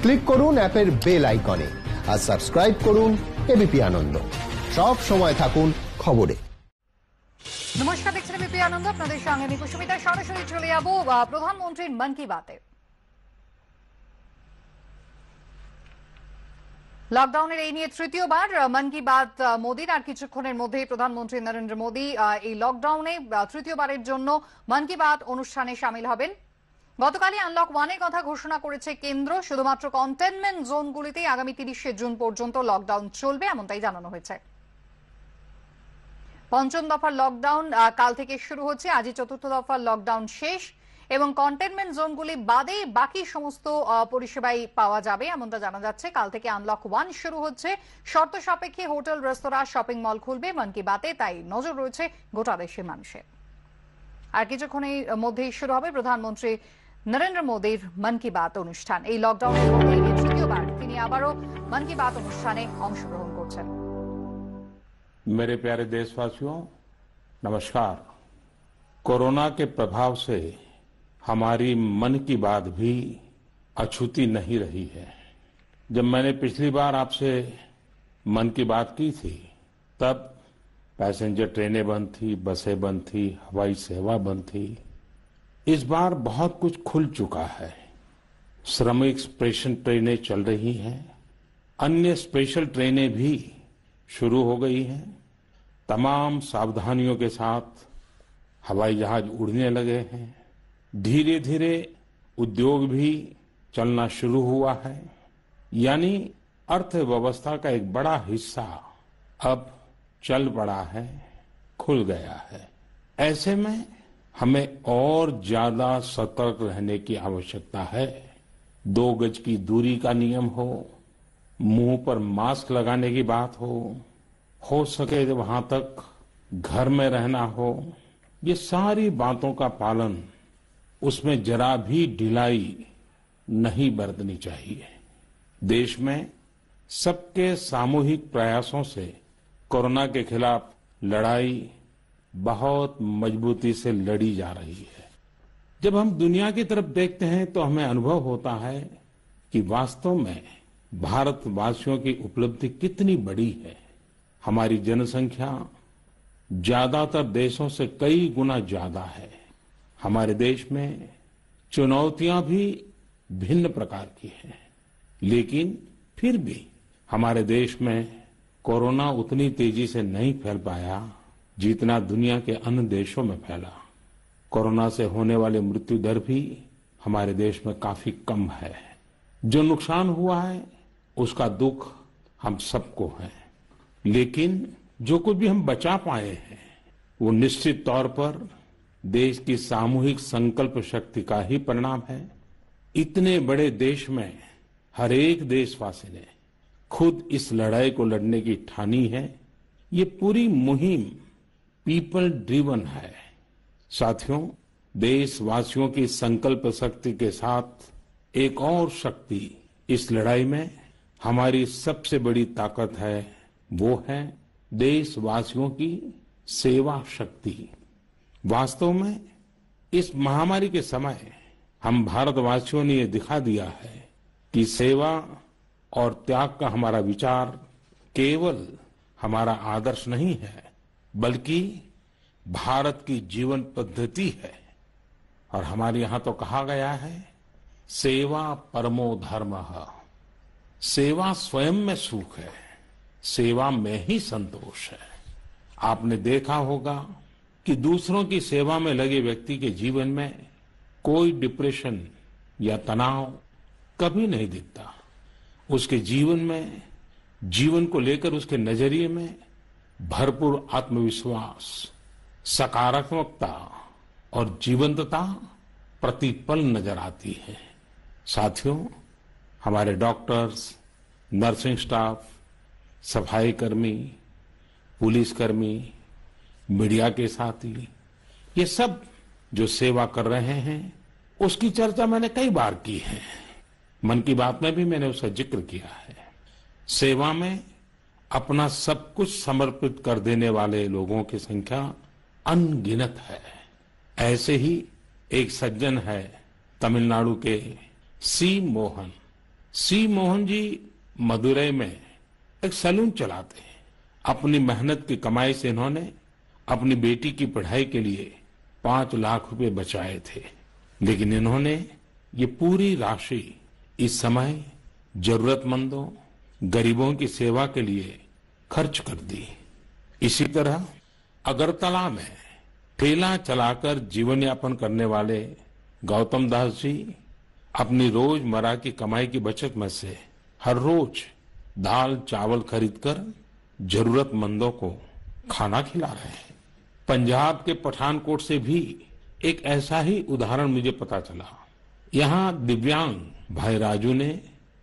Click করুন অ্যাপের bell আইকনে আর সাবস্ক্রাইব করুন এবিপি আনন্দ। সব সময় থাকুন খবরে। নমস্কার, দেখছেন এবিপি আনন্দ। আপনাদের সঙ্গে আমি কুসুমিতা। সরাসরি চলে যাব প্রধানমন্ত্রীর মন কি বাতে। লকডাউনের এই নিয়ে তৃতীয়বার মন কি বাত মোদীর। আর কিছুক্ষণের মধ্যেই প্রধানমন্ত্রী নরেন্দ্র মোদী এই লকডাউনে তৃতীয়বারের জন্য মন কি বাত অনুষ্ঠানে সামিল হবেন। গতকালই আনলক 1-এর কথা ঘোষণা করেছে কেন্দ্র। শুধুমাত্র কন্টেনমেন্ট জোনগুলিতেই আগামী 30শে জুন পর্যন্ত লকডাউন চলবে, এমনটাই জানানো হয়েছে। পঞ্চম দফার লকডাউন কাল থেকে শুরু হচ্ছে। আজই চতুর্থ দফার লকডাউন শেষ এবং কন্টেনমেন্ট জোনগুলি বাদে বাকি সমস্ত পরিষেবাই পাওয়া যাবে, এমনটা জানা যাচ্ছে। কাল থেকে আনলক 1 শুরু হচ্ছে। শর্ত সাপেক্ষে হোটেল, রেস্তোরাঁ, শপিং মল খুলবে মন কি বাতে, তাই নজর রয়েছে গোটা দেশের মানুষের। আর কিছুক্ষণের মধ্যেই শুরু হবে প্রধানমন্ত্রী নরেন্দ্র মোদীর মন কি বাত অনুষ্ঠান। এই লকডাউনের মধ্যে তৃতীয়বার তিনি আবারও মন কি বাত অনুষ্ঠানে অংশগ্রহণ করছেন। मेरे प्यारे देशवासियों, नमस्कार। कोरोना के प्रभाव से हमारी मन की बात भी अछूती नहीं रही है। जब मैंने पिछली बार आपसे मन की बात की थी, तब पैसेंजर ट्रेनें बंद थी, बसें बंद थी, हवाई सेवा बंद थी। इस बार बहुत कुछ खुल चुका है। श्रमिक स्पेशल ट्रेनें चल रही हैं, अन्य स्पेशल ट्रेनें भी शुरू हो गई हैं। तमाम सावधानियों के साथ हवाई जहाज उड़ने लगे हैं। धीरे धीरे उद्योग भी चलना शुरू हुआ है। यानी अर्थव्यवस्था का एक बड़ा हिस्सा अब चल पड़ा है, खुल गया है। ऐसे में हमें और ज्यादा सतर्क रहने की आवश्यकता है। 2 गज की दूरी का नियम हो, मुंह पर मास्क लगाने की बात हो सके वहां तक घर में रहना हो, ये सारी बातों का पालन, उसमें जरा भी ढिलाई नहीं बरतनी चाहिए। देश में सबके सामूहिक प्रयासों से कोरोना के खिलाफ लड़ाई बहुत मजबूती से लड़ी जा रही है। जब हम दुनिया की तरफ देखते हैं तो हमें अनुभव होता है कि वास्तव में भारतवासियों की उपलब्धि कितनी बड़ी है। हमारी जनसंख्या ज्यादातर देशों से कई गुना ज्यादा है। हमारे देश में चुनौतियां भी भिन्न प्रकार की हैं, लेकिन फिर भी हमारे देश में कोरोना उतनी तेजी से नहीं फैल पाया जितना दुनिया के अन्य देशों में फैला। कोरोना से होने वाली मृत्यु दर भी हमारे देश में काफी कम है। जो नुकसान हुआ है उसका दुख हम सबको है, लेकिन जो कुछ भी हम बचा पाए हैं वो निश्चित तौर पर देश की सामूहिक संकल्प शक्ति का ही परिणाम है। इतने बड़े देश में हर एक देशवासी ने खुद इस लड़ाई को लड़ने की ठानी है। ये पूरी मुहिम पीपल ड्रिवन है। साथियों, देशवासियों की संकल्प शक्ति के साथ एक और शक्ति इस लड़ाई में हमारी सबसे बड़ी ताकत है, वो है देशवासियों की सेवा शक्ति। वास्तव में इस महामारी के समय हम भारतवासियों ने ये दिखा दिया है कि सेवा और त्याग का हमारा विचार केवल हमारा आदर्श नहीं है, बल्कि भारत की जीवन पद्धति है। और हमारे यहां तो कहा गया है, सेवा परमो धर्मः। सेवा स्वयं में सुख है, सेवा में ही संतोष है। आपने देखा होगा कि दूसरों की सेवा में लगे व्यक्ति के जीवन में कोई डिप्रेशन या तनाव कभी नहीं दिखता। उसके जीवन में, जीवन को लेकर उसके नजरिए में भरपूर आत्मविश्वास, सकारात्मकता और जीवंतता प्रतिपल नजर आती है। साथियों, हमारे डॉक्टर्स, नर्सिंग स्टाफ, सफाई कर्मी, पुलिसकर्मी, मीडिया के साथी, ये सब जो सेवा कर रहे हैं उसकी चर्चा मैंने कई बार की है। मन की बात में भी मैंने उसका जिक्र किया है। सेवा में अपना सब कुछ समर्पित कर देने वाले लोगों की संख्या अनगिनत है। ऐसे ही एक सज्जन है तमिलनाडु के सी मोहन। सी मोहन जी मदुरई में एक सैलून चलाते हैं। अपनी मेहनत की कमाई से इन्होंने अपनी बेटी की पढ़ाई के लिए 5 लाख रुपए बचाए थे, लेकिन इन्होंने ये पूरी राशि इस समय जरूरतमंदों, गरीबों की सेवा के लिए खर्च कर दी। इसी तरह अगरतला में ठेला चलाकर जीवन यापन करने वाले गौतम दास जी अपनी रोजमर्रा की कमाई की बचत में से हर रोज दाल चावल खरीदकर जरूरतमंदों को खाना खिला रहे हैं। पंजाब के पठानकोट से भी एक ऐसा ही उदाहरण मुझे पता चला। यहाँ दिव्यांग भाई राजू ने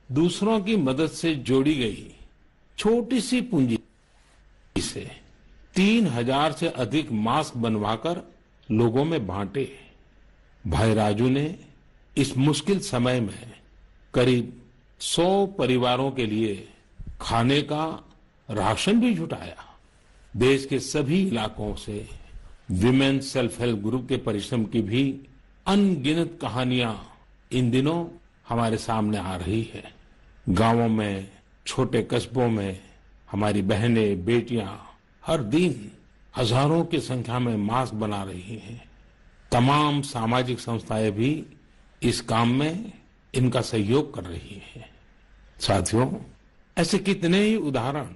दूसरों की मदद से जोड़ी गई छोटी सी पूंजी से 3000 से अधिक मास्क बनवाकर लोगों में बांटे। भाई राजू ने इस मुश्किल समय में करीब 100 परिवारों के लिए खाने का राशन भी जुटाया। देश के सभी इलाकों से विमेन सेल्फ हेल्प ग्रुप के परिश्रम की भी अनगिनत कहानियां इन दिनों हमारे सामने आ रही है। गांवों में, छोटे कस्बों में हमारी बहनें, बेटियां हर दिन हजारों की संख्या में मास्क बना रही हैं। तमाम सामाजिक संस्थाएं भी इस काम में इनका सहयोग कर रही हैं। साथियों, ऐसे कितने ही उदाहरण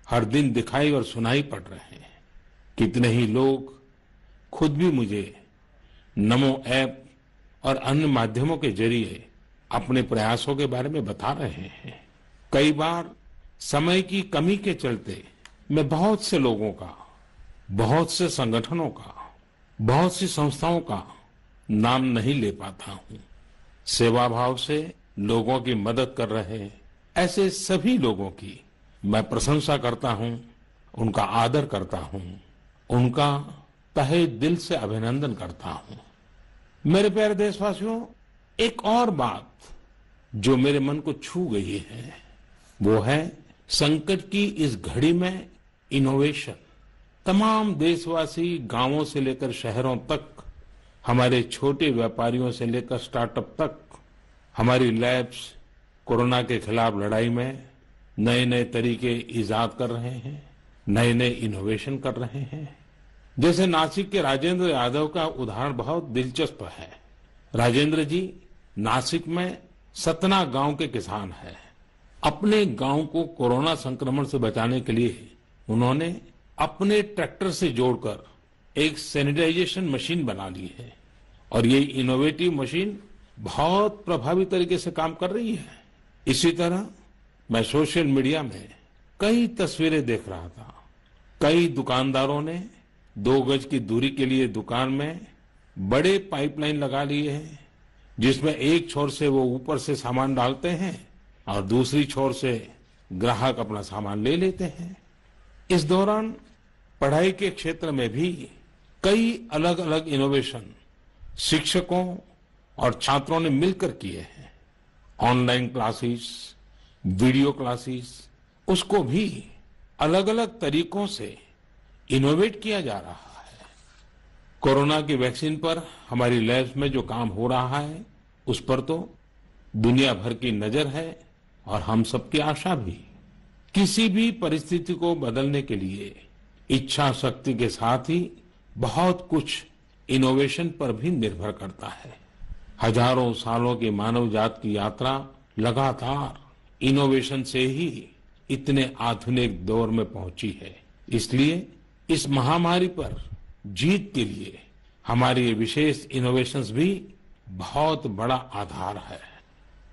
हर दिन दिखाई और सुनाई पड़ रहे हैं। कितने ही लोग खुद भी मुझे नमो ऐप और अन्य माध्यमों के जरिए अपने प्रयासों के बारे में बता रहे हैं। कई बार समय की कमी के चलते मैं बहुत से लोगों का, बहुत से संगठनों का, बहुत सी संस्थाओं का नाम नहीं ले पाता हूं। सेवा भाव से लोगों की मदद कर रहे ऐसे सभी लोगों की मैं प्रशंसा करता हूं, उनका आदर करता हूं, उनका तहे दिल से अभिनंदन करता हूं। मेरे प्यारे देशवासियों, एक और बात जो मेरे मन को छू गई है वो है संकट की इस घड़ी में इनोवेशन। तमाम देशवासी गांवों से लेकर शहरों तक, हमारे छोटे व्यापारियों से लेकर स्टार्टअप तक, हमारी लैब्स कोरोना के खिलाफ लड़ाई में नए नए तरीके इजाद कर रहे हैं, नए नए इनोवेशन कर रहे हैं। जैसे नासिक के राजेंद्र यादव का उदाहरण बहुत दिलचस्प है। राजेंद्र जी नासिक में सतना गांव के किसान हैं। अपने गांव को कोरोना संक्रमण से बचाने के लिए उन्होंने अपने ट्रैक्टर से जोड़कर एक सैनिटाइजेशन मशीन बना ली है और ये इनोवेटिव मशीन बहुत प्रभावी तरीके से काम कर रही है। इसी तरह मैं सोशल मीडिया में कई तस्वीरें देख रहा था। कई दुकानदारों ने 2 गज की दूरी के लिए दुकान में बड़े पाइपलाइन लगा लिए हैं, जिसमें एक छोर से वो ऊपर से सामान डालते हैं और दूसरी छोर से ग्राहक अपना सामान ले लेते हैं। इस दौरान पढ़ाई के क्षेत्र में भी कई अलग अलग इनोवेशन शिक्षकों और छात्रों ने मिलकर किए हैं। ऑनलाइन क्लासेस, वीडियो क्लासेस, उसको भी अलग अलग तरीकों से इनोवेट किया जा रहा है। कोरोना की वैक्सीन पर हमारी लैब्स में जो काम हो रहा है उस पर तो दुनिया भर की नजर है और हम सबकी आशा भी। किसी भी परिस्थिति को बदलने के लिए इच्छा शक्ति के साथ ही बहुत कुछ इनोवेशन पर भी निर्भर करता है। हजारों सालों की मानव जात की यात्रा लगातार इनोवेशन से ही इतने आधुनिक दौर में पहुंची है। इसलिए इस महामारी पर जीत के लिए हमारी ये विशेष इनोवेशंस भी बहुत बड़ा आधार है।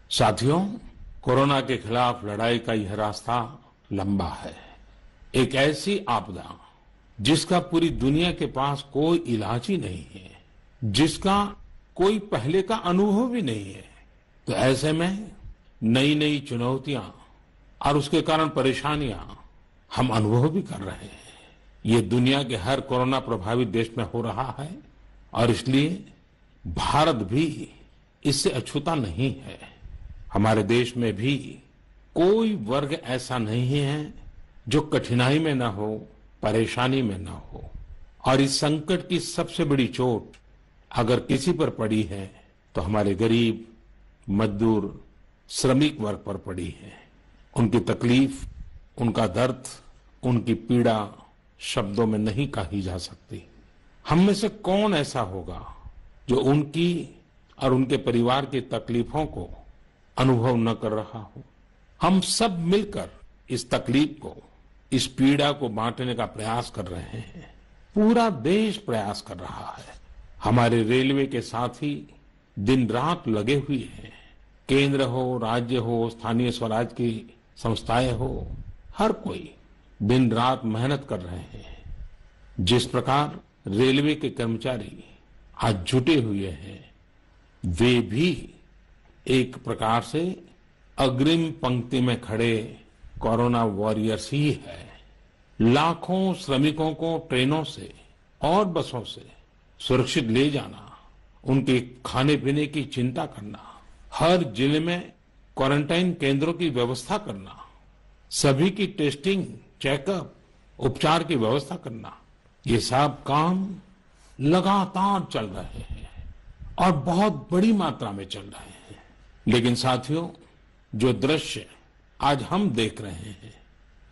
साथियों, कोरोना के खिलाफ लड़ाई का यह रास्ता लंबा है। एक ऐसी आपदा जिसका पूरी दुनिया के पास कोई इलाज ही नहीं है, जिसका कोई पहले का अनुभव भी नहीं है, तो ऐसे में नई नई चुनौतियां और उसके कारण परेशानियां हम अनुभव भी कर रहे हैं। ये दुनिया के हर कोरोना प्रभावित देश में हो रहा है और इसलिए भारत भी इससे अछूता नहीं है। हमारे देश में भी कोई वर्ग ऐसा नहीं है जो कठिनाई में न हो, परेशानी में न हो। और इस संकट की सबसे बड़ी चोट अगर किसी पर पड़ी है तो हमारे गरीब, मजदूर, श्रमिक वर्ग पर पड़ी है। उनकी तकलीफ, उनका दर्द, उनकी पीड़ा शब्दों में नहीं कही जा सकती। हम में से कौन ऐसा होगा जो उनकी और उनके परिवार की तकलीफों को अनुभव न कर रहा हो। हम सब मिलकर इस तकलीफ को, इस पीड़ा को बांटने का प्रयास कर रहे हैं। पूरा देश प्रयास कर रहा है। हमारे रेलवे के साथी दिन रात लगे हुए हैं। केंद्र हो, राज्य हो, स्थानीय स्वराज की संस्थाएं हो, हर कोई दिन रात मेहनत कर रहे हैं। जिस प्रकार रेलवे के कर्मचारी आज जुटे हुए हैं, वे भी एक प्रकार से अग्रिम पंक्ति में खड़े कोरोना वॉरियर्स ही है। लाखों श्रमिकों को ट्रेनों से और बसों से सुरक्षित ले जाना, उनके खाने पीने की चिंता करना, हर जिले में क्वारंटाइन केंद्रों की व्यवस्था करना, सभी की टेस्टिंग, चेकअप, उपचार की व्यवस्था करना, ये सब काम लगातार चल रहे हैं और बहुत बड़ी मात्रा में चल रहे हैं। लेकिन साथियों, जो दृश्य आज हम देख रहे हैं,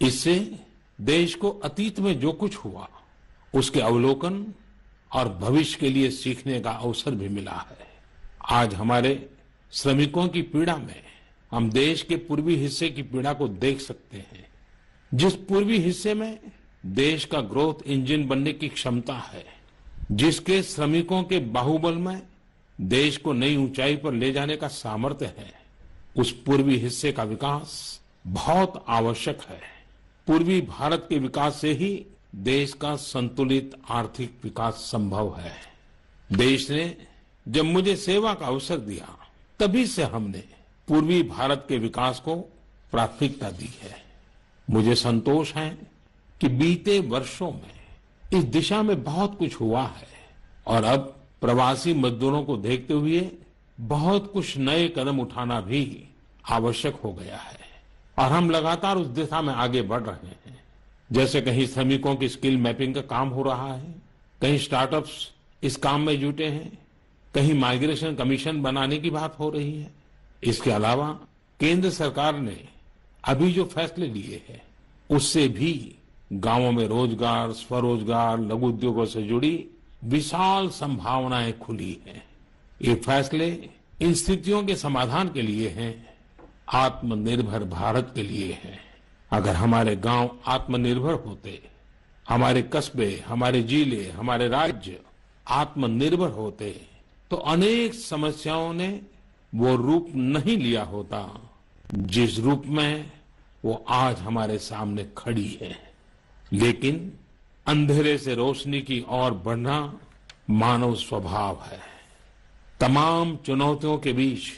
इससे देश को अतीत में जो कुछ हुआ उसके अवलोकन और भविष्य के लिए सीखने का अवसर भी मिला है। आज हमारे श्रमिकों की पीड़ा में हम देश के पूर्वी हिस्से की पीड़ा को देख सकते हैं। जिस पूर्वी हिस्से में देश का ग्रोथ इंजन बनने की क्षमता है, जिसके श्रमिकों के बाहुबल में देश को नई ऊंचाई पर ले जाने का सामर्थ्य है, उस पूर्वी हिस्से का विकास बहुत आवश्यक है। पूर्वी भारत के विकास से ही देश का संतुलित आर्थिक विकास संभव है। देश ने जब मुझे सेवा का अवसर दिया, तभी से हमने पूर्वी भारत के विकास को प्राथमिकता दी है। मुझे संतोष है कि बीते वर्षों में इस दिशा में बहुत कुछ हुआ है और अब प्रवासी मजदूरों को देखते हुए बहुत कुछ नए कदम उठाना भी आवश्यक हो गया है और हम लगातार उस दिशा में आगे बढ़ रहे हैं। जैसे कहीं श्रमिकों की स्किल मैपिंग का काम हो रहा है, कहीं स्टार्टअप्स इस काम में जुटे हैं, कहीं माइग्रेशन कमीशन बनाने की बात हो रही है। इसके अलावा केंद्र सरकार ने अभी जो फैसले लिए हैं, उससे भी गांवों में रोजगार, स्वरोजगार, लघु उद्योगों से जुड़ी विशाल संभावनाएं खुली हैं। ये फैसले इन स्थितियों के समाधान के लिए हैं, आत्मनिर्भर भारत के लिए हैं। अगर हमारे गांव आत्मनिर्भर होते, हमारे कस्बे, हमारे जिले, हमारे राज्य आत्मनिर्भर होते, तो अनेक समस्याओं ने वो रूप नहीं लिया होता जिस रूप में वो आज हमारे सामने खड़ी है। लेकिन अंधेरे से रोशनी की ओर बढ़ना मानव स्वभाव है। तमाम चुनौतियों के बीच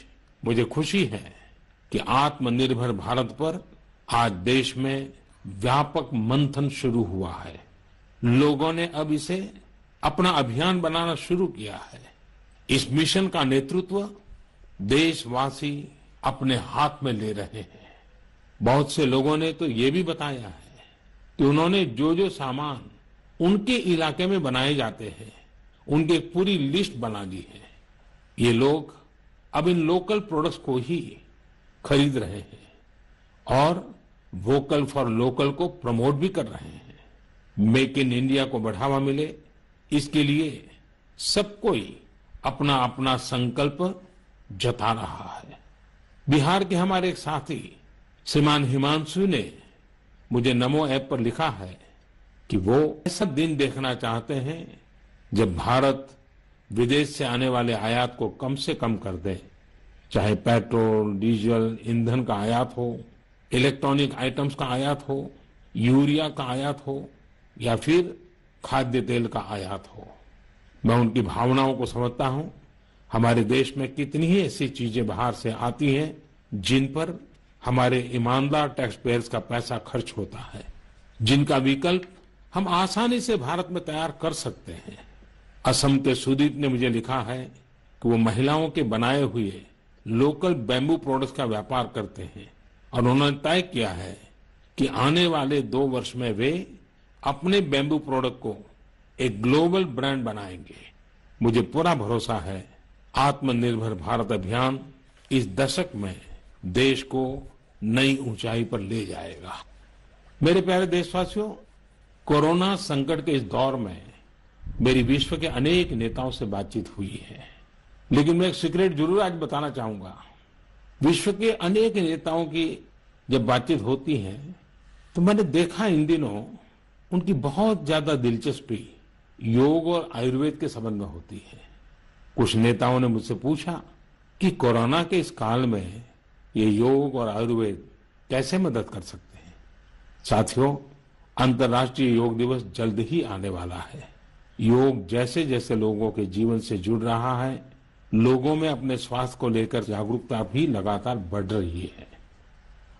मुझे खुशी है कि आत्मनिर्भर भारत पर आज देश में व्यापक मंथन शुरू हुआ है। लोगों ने अब इसे अपना अभियान बनाना शुरू किया है। इस मिशन का नेतृत्व देशवासी अपने हाथ में ले रहे हैं। बहुत से लोगों ने तो ये भी बताया है कि उन्होंने जो जो सामान उनके इलाके में बनाए जाते हैं, उनकी एक पूरी लिस्ट बना ली है। ये लोग अब इन लोकल प्रोडक्ट्स को ही खरीद रहे हैं और वोकल फॉर लोकल को प्रमोट भी कर रहे हैं। मेक इन इंडिया को बढ़ावा मिले, इसके लिए सब कोई अपना अपना संकल्प जता रहा है। बिहार के हमारे एक साथी श्रीमान हिमांशु ने मुझे नमो ऐप पर लिखा है कि वो ऐसा दिन देखना चाहते हैं जब भारत विदेश से आने वाले आयात को कम से कम कर दे, चाहे पेट्रोल, डीजल, ईंधन का आयात हो, इलेक्ट्रॉनिक आइटम्स का आयात हो, यूरिया का आयात हो या फिर खाद्य तेल का आयात हो। मैं उनकी भावनाओं को समझता हूं। हमारे देश में कितनी ही ऐसी चीजें बाहर से आती हैं जिन पर हमारे ईमानदार टैक्स पेयर्स का पैसा खर्च होता है, जिनका विकल्प हम आसानी से भारत में तैयार कर सकते हैं। असम के सुदीप ने मुझे लिखा है कि वो महिलाओं के बनाए हुए लोकल बैम्बू प्रोडक्ट्स का व्यापार करते हैं और उन्होंने तय किया है कि आने वाले 2 वर्ष में वे अपने बैम्बू प्रोडक्ट को एक ग्लोबल ब्रांड बनाएंगे। मुझे पूरा भरोसा है आत्मनिर्भर भारत अभियान इस दशक में देश को नई ऊंचाई पर ले जाएगा। मेरे प्यारे देशवासियों, कोरोना संकट के इस दौर में मेरी विश्व के अनेक नेताओं से बातचीत हुई है, लेकिन मैं एक सीक्रेट जरूर आज बताना चाहूंगा। विश्व के अनेक नेताओं की जब बातचीत होती है तो मैंने देखा इन दिनों उनकी बहुत ज्यादा दिलचस्पी योग और आयुर्वेद के संबंध में होती है। कुछ नेताओं ने मुझसे पूछा कि कोरोना के इस काल में ये योग और आयुर्वेद कैसे मदद कर सकते हैं। साथियों, अंतर्राष्ट्रीय योग दिवस जल्द ही आने वाला है। योग जैसे जैसे लोगों के जीवन से जुड़ रहा है, लोगों में अपने स्वास्थ्य को लेकर जागरूकता भी लगातार बढ़ रही है।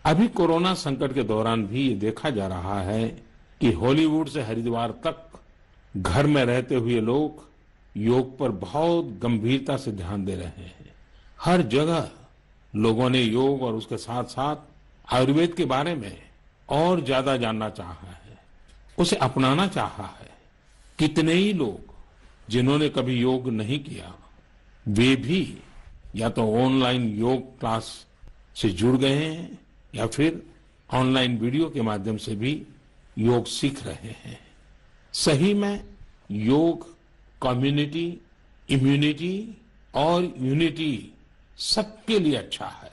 अभी कोरोना संकट के दौरान भी ये देखा जा रहा है कि हॉलीवुड से हरिद्वार तक घर में रहते हुए लोग योग पर बहुत गंभीरता से ध्यान दे रहे हैं। हर जगह लोगों ने योग और उसके साथ साथ आयुर्वेद के बारे में और ज्यादा जानना चाहा है, उसे अपनाना चाहा है। कितने ही लोग जिन्होंने कभी योग नहीं किया, वे भी या तो ऑनलाइन योग क्लास से जुड़ गए हैं या फिर ऑनलाइन वीडियो के माध्यम से भी योग सीख रहे हैं। सही में योग कम्युनिटी, इम्यूनिटी और यूनिटी सबके लिए अच्छा है।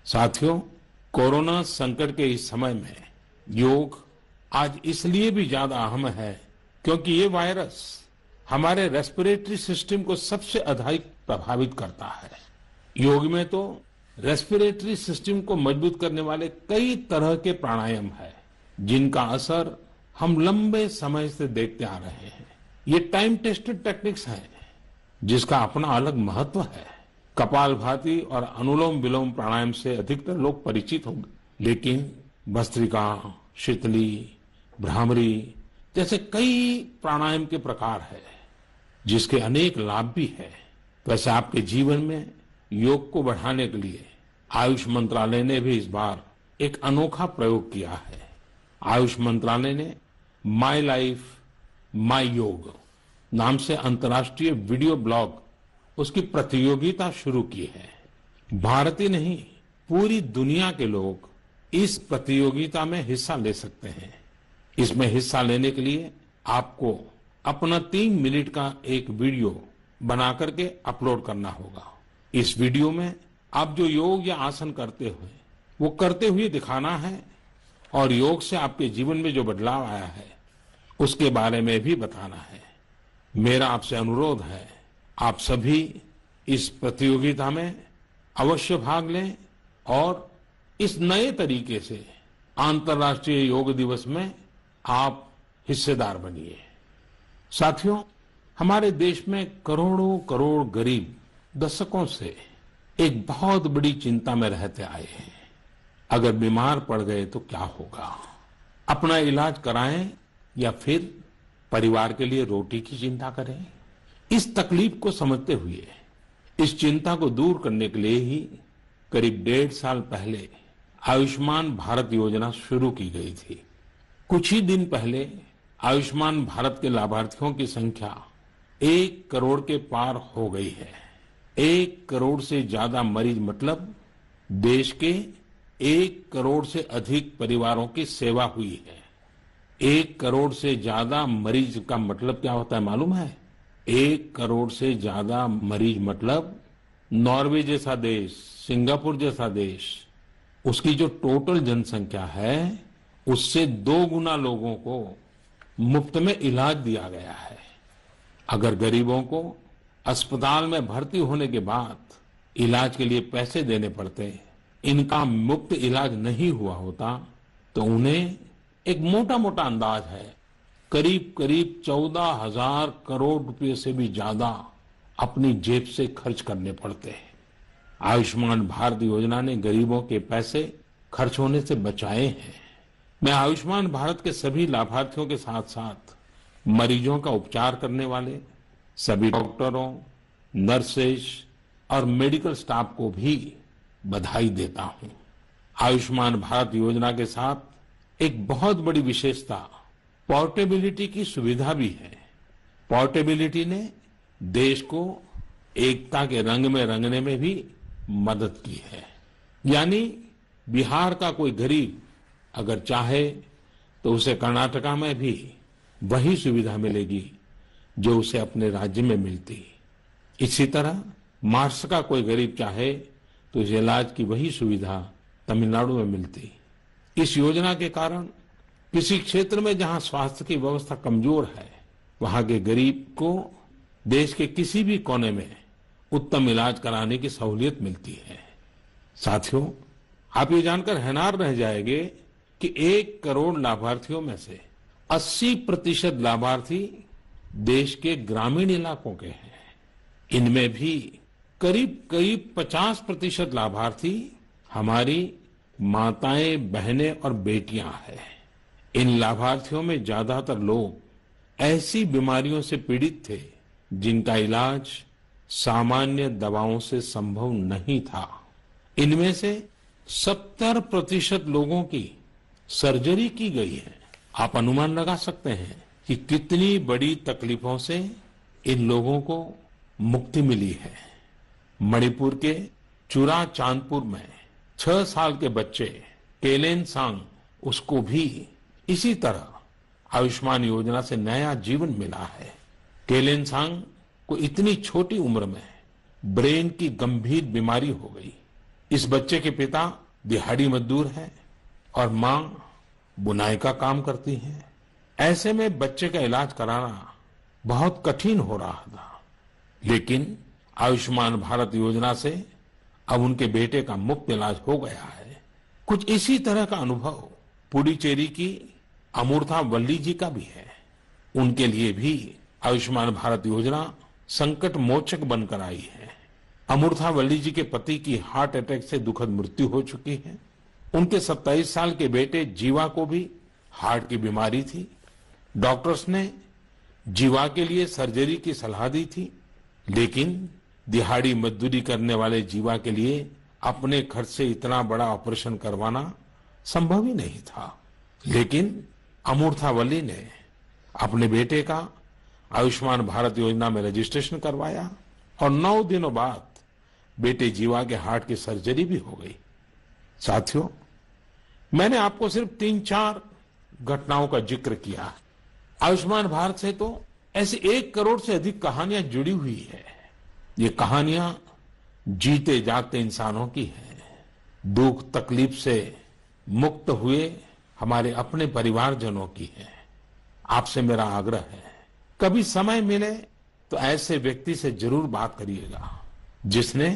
साथियों, कोरोना संकट के इस समय में योग आज इसलिए भी ज्यादा अहम है क्योंकि ये वायरस हमारे रेस्पिरेटरी सिस्टम को सबसे अधिक प्रभावित करता है। योग में तो रेस्पिरेटरी सिस्टम को मजबूत करने वाले कई तरह के प्राणायाम है, जिनका असर हम लंबे समय से देखते आ रहे हैं। ये टाइम टेस्टेड टेक्निक्स हैं, जिसका अपना अलग महत्व है। कपालभाति और अनुलोम विलोम प्राणायाम से अधिकतर लोग परिचित होंगे, लेकिन भस्त्रिका, शीतली, भ्रामरी जैसे कई प्राणायाम के प्रकार है, जिसके अनेक लाभ भी है। वैसे आपके जीवन में योग को बढ़ाने के लिए आयुष मंत्रालय ने भी इस बार एक अनोखा प्रयोग किया है। आयुष मंत्रालय ने माई लाइफ माई योग नाम से अंतर्राष्ट्रीय वीडियो ब्लॉग उसकी प्रतियोगिता शुरू की है। भारत ही नहीं, पूरी दुनिया के लोग इस प्रतियोगिता में हिस्सा ले सकते हैं। इसमें हिस्सा लेने के लिए आपको अपना 3 मिनट का एक वीडियो बना करके अपलोड करना होगा। इस वीडियो में आप जो योग या आसन करते हुए वो करते हुए दिखाना है और योग से आपके जीवन में जो बदलाव आया है उसके बारे में भी बताना है। मेरा आपसे अनुरोध है, आप सभी इस प्रतियोगिता में अवश्य भाग लें और इस नए तरीके से अंतर्राष्ट्रीय योग दिवस में आप हिस्सेदार बनिए। साथियों, हमारे देश में करोड़ों करोड़ गरीब दशकों से एक बहुत बड़ी चिंता में रहते आए हैं। अगर बीमार पड़ गए तो क्या होगा? अपना इलाज कराएं या फिर परिवार के लिए रोटी की चिंता करें? इस तकलीफ को समझते हुए इस चिंता को दूर करने के लिए ही करीब 1.5 साल पहले आयुष्मान भारत योजना शुरू की गई थी। कुछ ही दिन पहले आयुष्मान भारत के लाभार्थियों की संख्या 1 करोड़ के पार हो गई है। 1 करोड़ से ज्यादा मरीज मतलब देश के 1 करोड़ से अधिक परिवारों की सेवा हुई है। 1 करोड़ से ज्यादा मरीज का मतलब क्या होता है मालूम है? 1 करोड़ से ज्यादा मरीज मतलब नॉर्वे जैसा देश, सिंगापुर जैसा देश, उसकी जो टोटल जनसंख्या है उससे 2 गुना लोगों को मुफ्त में इलाज दिया गया है। अगर गरीबों को अस्पताल में भर्ती होने के बाद इलाज के लिए पैसे देने पड़ते, इनका मुफ्त इलाज नहीं हुआ होता, तो उन्हें एक मोटा मोटा अंदाज है करीब करीब 14,000 करोड़ रुपए से भी ज्यादा अपनी जेब से खर्च करने पड़ते हैं। आयुष्मान भारत योजना ने गरीबों के पैसे खर्च होने से बचाए हैं। मैं आयुष्मान भारत के सभी लाभार्थियों के साथ साथ मरीजों का उपचार करने वाले सभी डॉक्टरों, नर्सेज और मेडिकल स्टाफ को भी बधाई देता हूं। आयुष्मान भारत योजना के साथ एक बहुत बड़ी विशेषता पोर्टेबिलिटी की सुविधा भी है। पोर्टेबिलिटी ने देश को एकता के रंग में रंगने में भी मदद की है। यानी बिहार का कोई गरीब अगर चाहे तो उसे कर्नाटका में भी वही सुविधा मिलेगी जो उसे अपने राज्य में मिलती। इसी तरह महाराष्ट्र का कोई गरीब चाहे तो उसे इलाज की वही सुविधा तमिलनाडु में मिलती। इस योजना के कारण किसी क्षेत्र में जहां स्वास्थ्य की व्यवस्था कमजोर है, वहां के गरीब को देश के किसी भी कोने में उत्तम इलाज कराने की सहूलियत मिलती है। साथियों, आप ये जानकर हैरान रह जाएंगे कि 1 करोड़ लाभार्थियों में से 80% लाभार्थी देश के ग्रामीण इलाकों के हैं। इनमें भी करीब 50% लाभार्थी हमारी माताएं, बहनें और बेटियां हैं। इन लाभार्थियों में ज्यादातर लोग ऐसी बीमारियों से पीड़ित थे जिनका इलाज सामान्य दवाओं से संभव नहीं था। इनमें से 70% लोगों की सर्जरी की गई है। आप अनुमान लगा सकते हैं कि कितनी बड़ी तकलीफों से इन लोगों को मुक्ति मिली है। मणिपुर के चुरा चांदपुर में 6 साल के बच्चे केलेनसांग, उसको भी इसी तरह आयुष्मान योजना से नया जीवन मिला है। केलेनसांग को इतनी छोटी उम्र में ब्रेन की गंभीर बीमारी हो गई। इस बच्चे के पिता दिहाड़ी मजदूर हैं और मां बुनाई का काम करती हैं। ऐसे में बच्चे का इलाज कराना बहुत कठिन हो रहा था, लेकिन आयुष्मान भारत योजना से अब उनके बेटे का मुफ्त इलाज हो गया है। कुछ इसी तरह का अनुभव पुडुचेरी की अमूर्था वल्ली जी का भी है। उनके लिए भी आयुष्मान भारत योजना संकट मोचक बनकर आई है। अमूर्था वल्ली जी के पति की हार्ट अटैक से दुखद मृत्यु हो चुकी है। उनके 27 साल के बेटे जीवा को भी हार्ट की बीमारी थी। डॉक्टर्स ने जीवा के लिए सर्जरी की सलाह दी थी, लेकिन दिहाड़ी मजदूरी करने वाले जीवा के लिए अपने खर्च से इतना बड़ा ऑपरेशन करवाना संभव ही नहीं था। लेकिन अमूर्था वल्ली ने अपने बेटे का आयुष्मान भारत योजना में रजिस्ट्रेशन करवाया और 9 दिनों बाद बेटे जीवा के हार्ट की सर्जरी भी हो गई। साथियों, मैंने आपको सिर्फ 3-4 घटनाओं का जिक्र किया। आयुष्मान भारत से तो ऐसी 1 करोड़ से अधिक कहानियां जुड़ी हुई है। ये कहानियां जीते जागते इंसानों की हैं। दुख तकलीफ से मुक्त हुए हमारे अपने परिवारजनों की है। आपसे मेरा आग्रह है, कभी समय मिले तो ऐसे व्यक्ति से जरूर बात करिएगा जिसने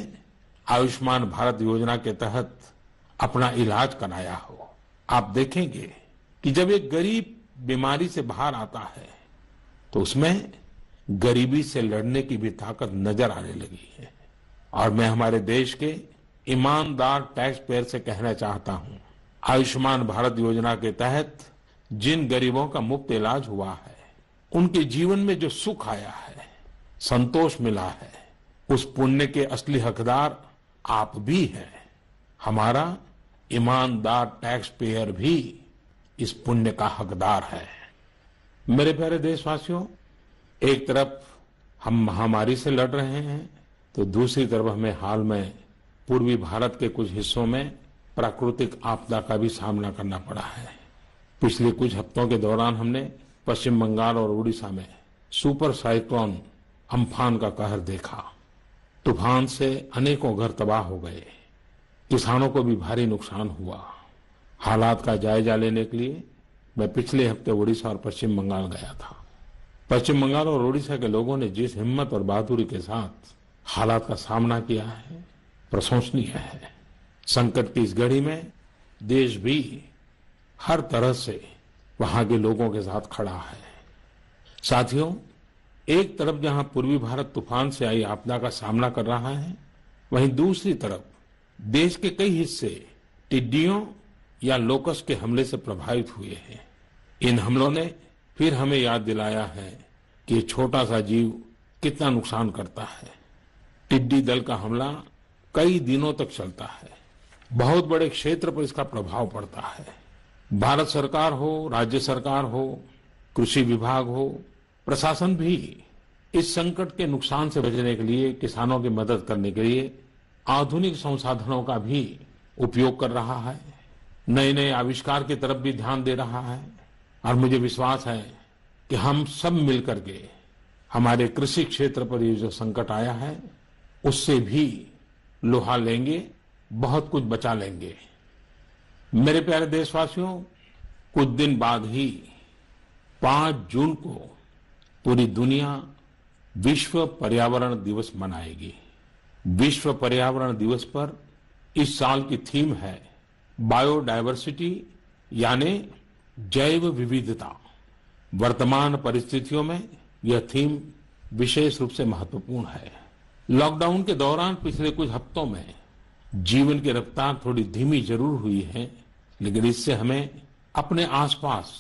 आयुष्मान भारत योजना के तहत अपना इलाज कराया हो। आप देखेंगे कि जब एक गरीब बीमारी से बाहर आता है तो उसमें गरीबी से लड़ने की भी ताकत नजर आने लगी है। और मैं हमारे देश के ईमानदार टैक्स पेयर से कहना चाहता हूं, आयुष्मान भारत योजना के तहत जिन गरीबों का मुफ्त इलाज हुआ है, उनके जीवन में जो सुख आया है, संतोष मिला है, उस पुण्य के असली हकदार आप भी हैं। हमारा ईमानदार टैक्स पेयर भी इस पुण्य का हकदार है। मेरे प्यारे देशवासियों, एक तरफ हम महामारी से लड़ रहे हैं तो दूसरी तरफ हमें हाल में पूर्वी भारत के कुछ हिस्सों में प्राकृतिक आपदा का भी सामना करना पड़ा है। पिछले कुछ हफ्तों के दौरान हमने पश्चिम बंगाल और उड़ीसा में सुपर साइक्लोन अम्फान का कहर देखा। तूफान से अनेकों घर तबाह हो गए, किसानों को भी भारी नुकसान हुआ। हालात का जायजा लेने के लिए मैं पिछले हफ्ते उड़ीसा और पश्चिम बंगाल गया था। पश्चिम बंगाल और उड़ीसा के लोगों ने जिस हिम्मत और बहादुरी के साथ हालात का सामना किया है, प्रशंसनीय है। संकट की इस घड़ी में देश भी हर तरह से वहां के लोगों के साथ खड़ा है। साथियों, एक तरफ जहां पूर्वी भारत तूफान से आई आपदा का सामना कर रहा है, वहीं दूसरी तरफ देश के कई हिस्से टिड्डियों या लोकस्ट के हमले से प्रभावित हुए हैं। इन हमलों ने फिर हमें याद दिलाया है कि छोटा सा जीव कितना नुकसान करता है। टिड्डी दल का हमला कई दिनों तक चलता है, बहुत बड़े क्षेत्र पर इसका प्रभाव पड़ता है। भारत सरकार हो, राज्य सरकार हो, कृषि विभाग हो, प्रशासन भी इस संकट के नुकसान से बचने के लिए, किसानों की मदद करने के लिए आधुनिक संसाधनों का भी उपयोग कर रहा है, नए नए आविष्कार की तरफ भी ध्यान दे रहा है और मुझे विश्वास है कि हम सब मिलकर के हमारे कृषि क्षेत्र पर ये जो संकट आया है उससे भी लोहा लेंगे, बहुत कुछ बचा लेंगे। मेरे प्यारे देशवासियों, कुछ दिन बाद ही 5 जून को पूरी दुनिया विश्व पर्यावरण दिवस मनाएगी। विश्व पर्यावरण दिवस पर इस साल की थीम है बायोडायवर्सिटी, यानी जैव विविधता। वर्तमान परिस्थितियों में यह थीम विशेष रूप से महत्वपूर्ण है। लॉकडाउन के दौरान पिछले कुछ हफ्तों में जीवन की रफ्तार थोड़ी धीमी जरूर हुई है, लेकिन इससे हमें अपने आसपास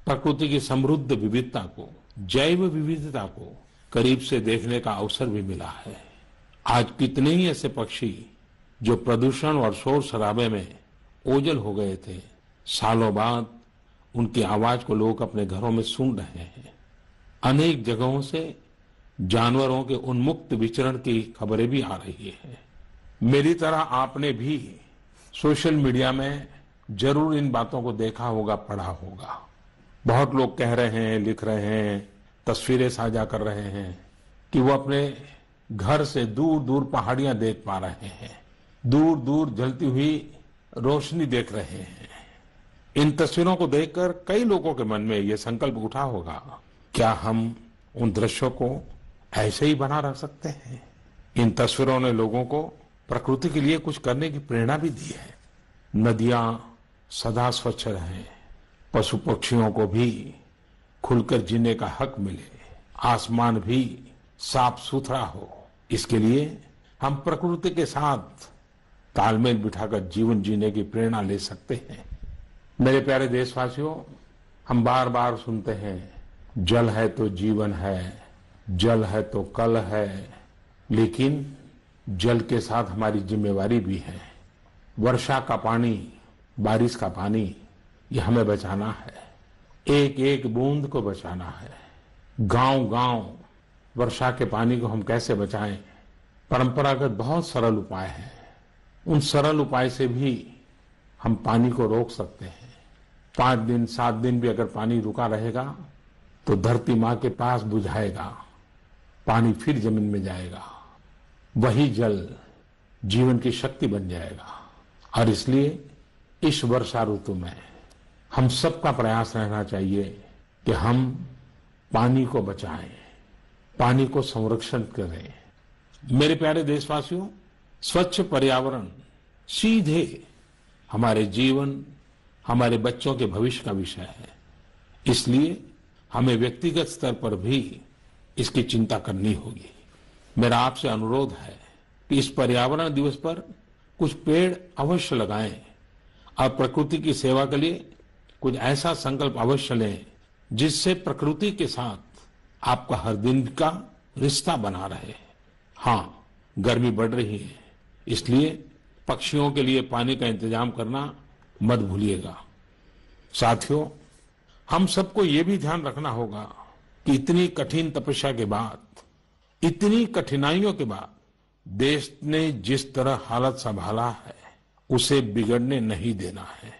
प्रकृति की समृद्ध विविधता को, जैव विविधता को करीब से देखने का अवसर भी मिला है। आज कितने ही ऐसे पक्षी जो प्रदूषण और शोर शराबे में ओझल हो गए थे, सालों बाद उनकी आवाज को लोग अपने घरों में सुन रहे हैं। अनेक जगहों से जानवरों के उन्मुक्त विचरण की खबरें भी आ रही है। मेरी तरह आपने भी सोशल मीडिया में जरूर इन बातों को देखा होगा, पढ़ा होगा। बहुत लोग कह रहे हैं, लिख रहे हैं, तस्वीरें साझा कर रहे हैं कि वो अपने घर से दूर दूर पहाड़ियां देख पा रहे हैं, दूर दूर जलती हुई रोशनी देख रहे हैं। इन तस्वीरों को देखकर कई लोगों के मन में ये संकल्प उठा होगा, क्या हम उन दृश्यों को ऐसे ही बना रख सकते हैं? इन तस्वीरों ने लोगों को प्रकृति के लिए कुछ करने की प्रेरणा भी दी है। नदियां सदा स्वच्छ रहें, पशु पक्षियों को भी खुलकर जीने का हक मिले, आसमान भी साफ सुथरा हो, इसके लिए हम प्रकृति के साथ तालमेल बिठाकर जीवन जीने की प्रेरणा ले सकते हैं। मेरे प्यारे देशवासियों, हम बार बार सुनते हैं जल है तो जीवन है, जल है तो कल है, लेकिन जल के साथ हमारी जिम्मेवारी भी है। वर्षा का पानी, बारिश का पानी, ये हमें बचाना है, एक एक बूंद को बचाना है। गांव गांव वर्षा के पानी को हम कैसे बचाएं? परंपरागत बहुत सरल उपाय हैं। उन सरल उपाय से भी हम पानी को रोक सकते हैं। 5 दिन 7 दिन भी अगर पानी रुका रहेगा तो धरती माँ के पास बुझाएगा, पानी फिर जमीन में जाएगा, वही जल जीवन की शक्ति बन जाएगा। और इसलिए इस वर्षा ऋतु में हम सबका प्रयास रहना चाहिए कि हम पानी को बचाएं, पानी को संरक्षण करें। मेरे प्यारे देशवासियों, स्वच्छ पर्यावरण सीधे हमारे जीवन, हमारे बच्चों के भविष्य का विषय है। इसलिए हमें व्यक्तिगत स्तर पर भी इसकी चिंता करनी होगी। मेरा आपसे अनुरोध है कि इस पर्यावरण दिवस पर कुछ पेड़ अवश्य लगाएं और प्रकृति की सेवा के लिए कुछ ऐसा संकल्प अवश्य लें जिससे प्रकृति के साथ आपका हर दिन का रिश्ता बना रहे। हाँ, गर्मी बढ़ रही है, इसलिए पक्षियों के लिए पानी का इंतजाम करना मत भूलिएगा। साथियों, हम सबको ये भी ध्यान रखना होगा कि इतनी कठिन तपस्या के बाद, इतनी कठिनाइयों के बाद देश ने जिस तरह हालत संभाला है उसे बिगड़ने नहीं देना है।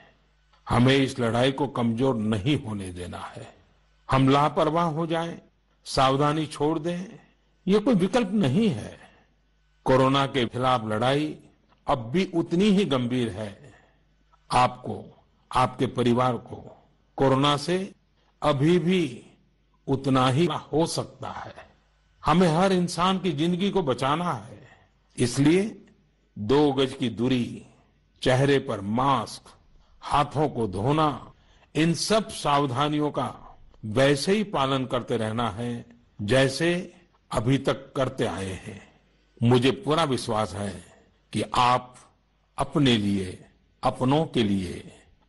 हमें इस लड़ाई को कमजोर नहीं होने देना है। हम लापरवाह हो जाएं, सावधानी छोड़ दें, ये कोई विकल्प नहीं है। कोरोना के खिलाफ लड़ाई अब भी उतनी ही गंभीर है। आपको, आपके परिवार को कोरोना से अभी भी उतना ही हो सकता है। हमें हर इंसान की जिंदगी को बचाना है। इसलिए 2 गज की दूरी, चेहरे पर मास्क, हाथों को धोना, इन सब सावधानियों का वैसे ही पालन करते रहना है जैसे अभी तक करते आए हैं। मुझे पूरा विश्वास है कि आप अपने लिए, अपनों के लिए,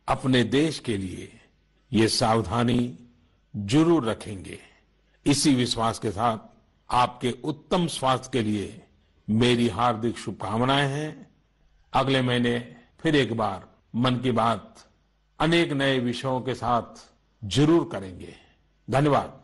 अपने देश के लिए ये सावधानी जरूर रखेंगे। इसी विश्वास के साथ आपके उत्तम स्वास्थ्य के लिए मेरी हार्दिक शुभकामनाएं हैं। अगले महीने फिर एक बार मन की बात अनेक नए विषयों के साथ जरूर करेंगे। धन्यवाद।